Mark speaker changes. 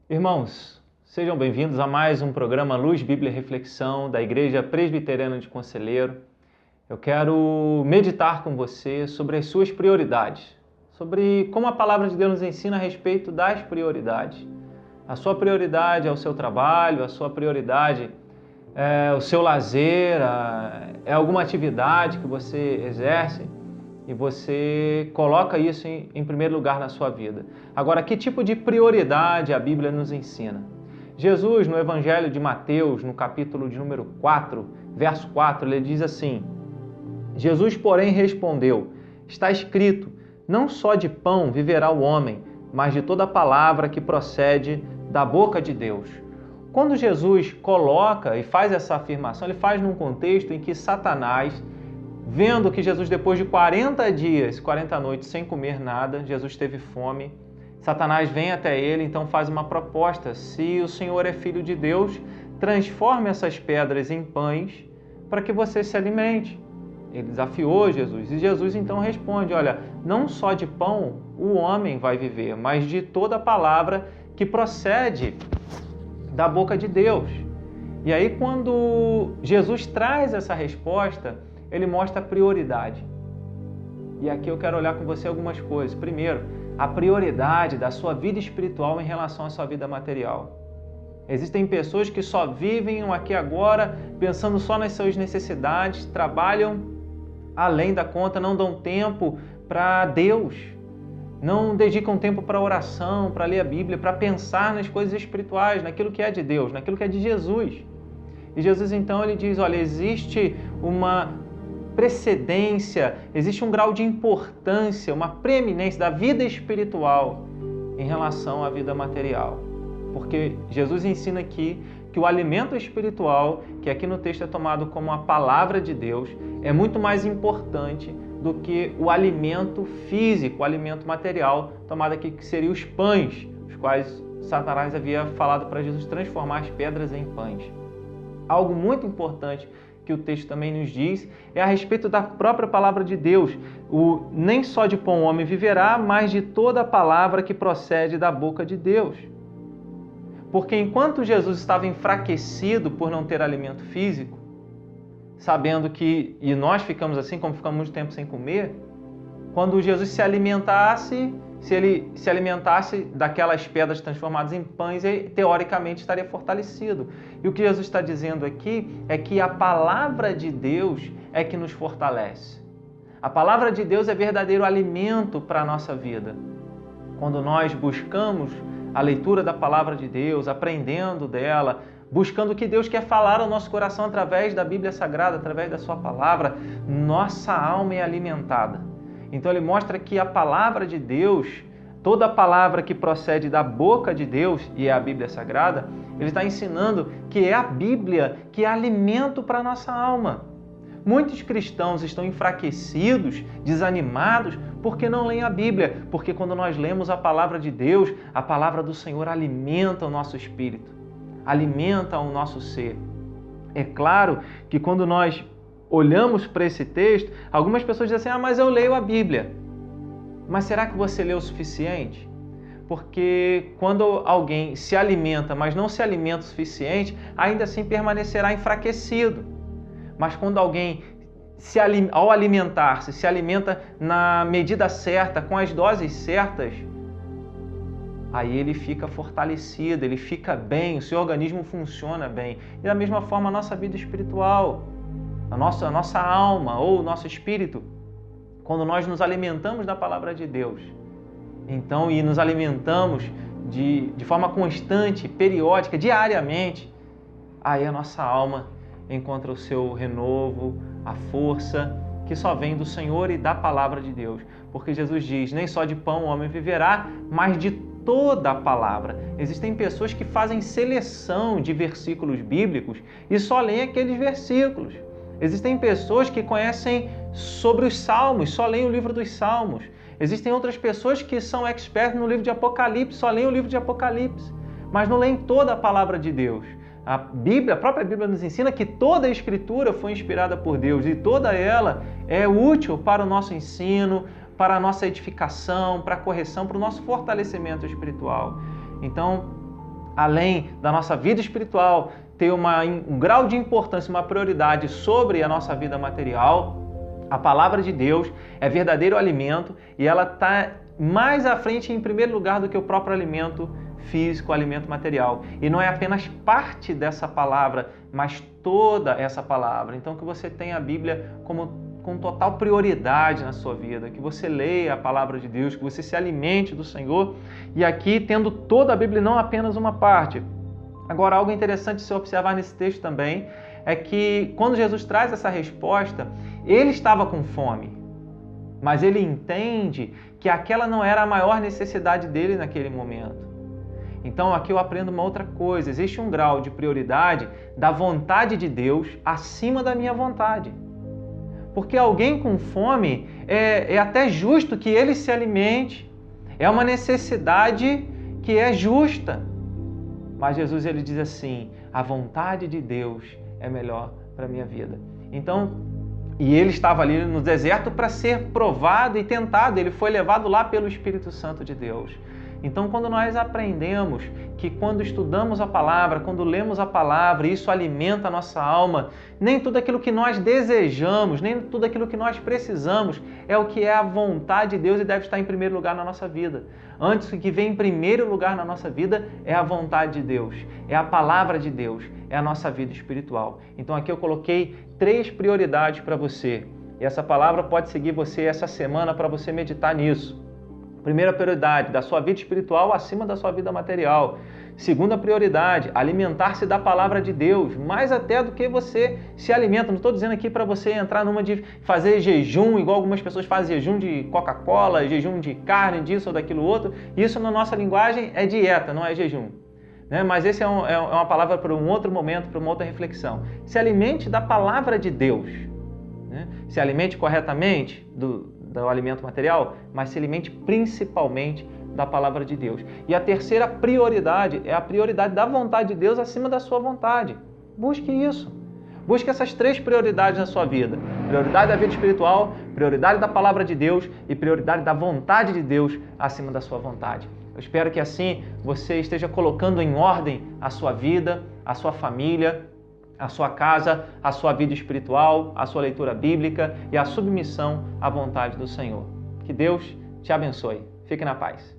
Speaker 1: Irmãos, sejam bem-vindos a mais um programa Luz, Bíblia e Reflexão da Igreja Presbiteriana de Conselheiro. Eu quero meditar com você sobre as suas prioridades, sobre como a Palavra de Deus nos ensina a respeito das prioridades. A sua prioridade é o seu trabalho, a sua prioridade é o seu lazer, é alguma atividade que você exerce e você coloca isso em primeiro lugar na sua vida. Agora, que tipo de prioridade a Bíblia nos ensina? Jesus, no Evangelho de Mateus, no capítulo de número 4, verso 4, ele diz assim: Jesus, porém, respondeu: está escrito, não só de pão viverá o homem, mas de toda palavra que procede da boca de Deus. Quando Jesus coloca e faz essa afirmação, ele faz num contexto em que Satanás, vendo que Jesus, depois de 40 dias, 40 noites sem comer nada, Jesus teve fome, Satanás vem até ele, então faz uma proposta: se o Senhor é filho de Deus, transforme essas pedras em pães para que você se alimente. Ele desafiou Jesus e Jesus então responde: olha, não só de pão o homem vai viver, mas de toda palavra que procede da boca de Deus. E aí, quando Jesus traz essa resposta, ele mostra a prioridade. E aqui eu quero olhar com você algumas coisas. Primeiro, a prioridade da sua vida espiritual em relação à sua vida material. Existem pessoas que só vivem aqui agora, pensando só nas suas necessidades, trabalham além da conta, não dão tempo para Deus, não dedicam tempo para oração, para ler a Bíblia, para pensar nas coisas espirituais, naquilo que é de Deus, naquilo que é de Jesus. E Jesus então ele diz: olha, existe uma precedência, existe um grau de importância, uma preeminência da vida espiritual em relação à vida material. Porque Jesus ensina aqui que o alimento espiritual, que aqui no texto é tomado como a palavra de Deus, é muito mais importante do que o alimento físico, o alimento material, tomado aqui que seriam os pães, os quais Satanás havia falado para Jesus transformar as pedras em pães. Algo muito importante que o texto também nos diz é a respeito da própria palavra de Deus. Nem só de pão o homem viverá, mas de toda a palavra que procede da boca de Deus. Porque enquanto Jesus estava enfraquecido por não ter alimento físico, sabendo que, e nós ficamos assim, como ficamos muito tempo sem comer, quando Jesus se alimentasse, se ele se alimentasse daquelas pedras transformadas em pães, ele teoricamente estaria fortalecido. E o que Jesus está dizendo aqui é que a palavra de Deus é que nos fortalece. A palavra de Deus é verdadeiro alimento para a nossa vida. Quando nós buscamos a leitura da palavra de Deus, aprendendo dela, buscando o que Deus quer falar ao nosso coração através da Bíblia Sagrada, através da sua palavra, nossa alma é alimentada. Então ele mostra que a palavra de Deus, toda a palavra que procede da boca de Deus, e é a Bíblia Sagrada, ele está ensinando que é a Bíblia que é alimento para a nossa alma. Muitos cristãos estão enfraquecidos, desanimados, porque não leem a Bíblia, porque quando nós lemos a palavra de Deus, a palavra do Senhor alimenta o nosso espírito, alimenta o nosso ser. É claro que quando nós olhamos para esse texto, algumas pessoas dizem assim: mas eu leio a Bíblia. Mas será que você leu o suficiente? Porque quando alguém se alimenta, mas não se alimenta o suficiente, ainda assim permanecerá enfraquecido. Mas quando alguém, ao alimentar-se, se alimenta na medida certa, com as doses certas, aí ele fica fortalecido, ele fica bem, o seu organismo funciona bem. E da mesma forma a nossa vida espiritual, a nossa alma ou o nosso espírito, quando nós nos alimentamos da palavra de Deus, então, e nos alimentamos de forma constante, periódica, diariamente, aí a nossa alma encontra o seu renovo, a força que só vem do Senhor e da palavra de Deus. Porque Jesus diz: nem só de pão o homem viverá, mas de toda a palavra. Existem pessoas que fazem seleção de versículos bíblicos e só leem aqueles versículos. Existem pessoas que conhecem sobre os Salmos, só leem o livro dos Salmos. Existem outras pessoas que são expertas no livro de Apocalipse, só leem o livro de Apocalipse, mas não leem toda a palavra de Deus. A própria Bíblia nos ensina que toda a Escritura foi inspirada por Deus e toda ela é útil para o nosso ensino, para a nossa edificação, para a correção, para o nosso fortalecimento espiritual. Então, além da nossa vida espiritual ter um grau de importância, uma prioridade sobre a nossa vida material, a palavra de Deus é verdadeiro alimento e ela está mais à frente, em primeiro lugar, do que o próprio alimento físico, o alimento material. E não é apenas parte dessa palavra, mas toda essa palavra. Então, que você tenha a Bíblia com total prioridade na sua vida, que você leia a palavra de Deus, que você se alimente do Senhor. E aqui, tendo toda a Bíblia, não apenas uma parte. Agora, algo interessante de se observar nesse texto também é que quando Jesus traz essa resposta, ele estava com fome, mas ele entende que aquela não era a maior necessidade dele naquele momento. Então aqui eu aprendo uma outra coisa, existe um grau de prioridade da vontade de Deus acima da minha vontade. Porque alguém com fome é até justo que ele se alimente, é uma necessidade que é justa. Mas Jesus ele diz assim, a vontade de Deus é melhor para a minha vida. Então, e ele estava ali no deserto para ser provado e tentado, ele foi levado lá pelo Espírito Santo de Deus. Então, quando nós aprendemos que quando estudamos a palavra, quando lemos a palavra, isso alimenta a nossa alma, nem tudo aquilo que nós desejamos, nem tudo aquilo que nós precisamos é o que é a vontade de Deus e deve estar em primeiro lugar na nossa vida. Antes, o que vem em primeiro lugar na nossa vida é a vontade de Deus, é a palavra de Deus, é a nossa vida espiritual. Então aqui eu coloquei 3 prioridades para você. E essa palavra pode seguir você essa semana para você meditar nisso. Primeira prioridade, da sua vida espiritual acima da sua vida material. Segunda prioridade, alimentar-se da palavra de Deus, mais até do que você se alimenta. Não estou dizendo aqui para você entrar numa de fazer jejum, igual algumas pessoas fazem jejum de Coca-Cola, jejum de carne, disso ou daquilo outro. Isso na nossa linguagem é dieta, não é jejum. Mas esse é uma palavra para um outro momento, para uma outra reflexão. Se alimente da palavra de Deus. Se alimente corretamente do alimento material, mas se alimente principalmente da palavra de Deus. E a terceira prioridade é a prioridade da vontade de Deus acima da sua vontade. Busque isso. Busque essas 3 prioridades na sua vida. Prioridade da vida espiritual, prioridade da palavra de Deus e prioridade da vontade de Deus acima da sua vontade. Eu espero que assim você esteja colocando em ordem a sua vida, a sua família, a sua casa, a sua vida espiritual, a sua leitura bíblica e a submissão à vontade do Senhor. Que Deus te abençoe. Fique na paz.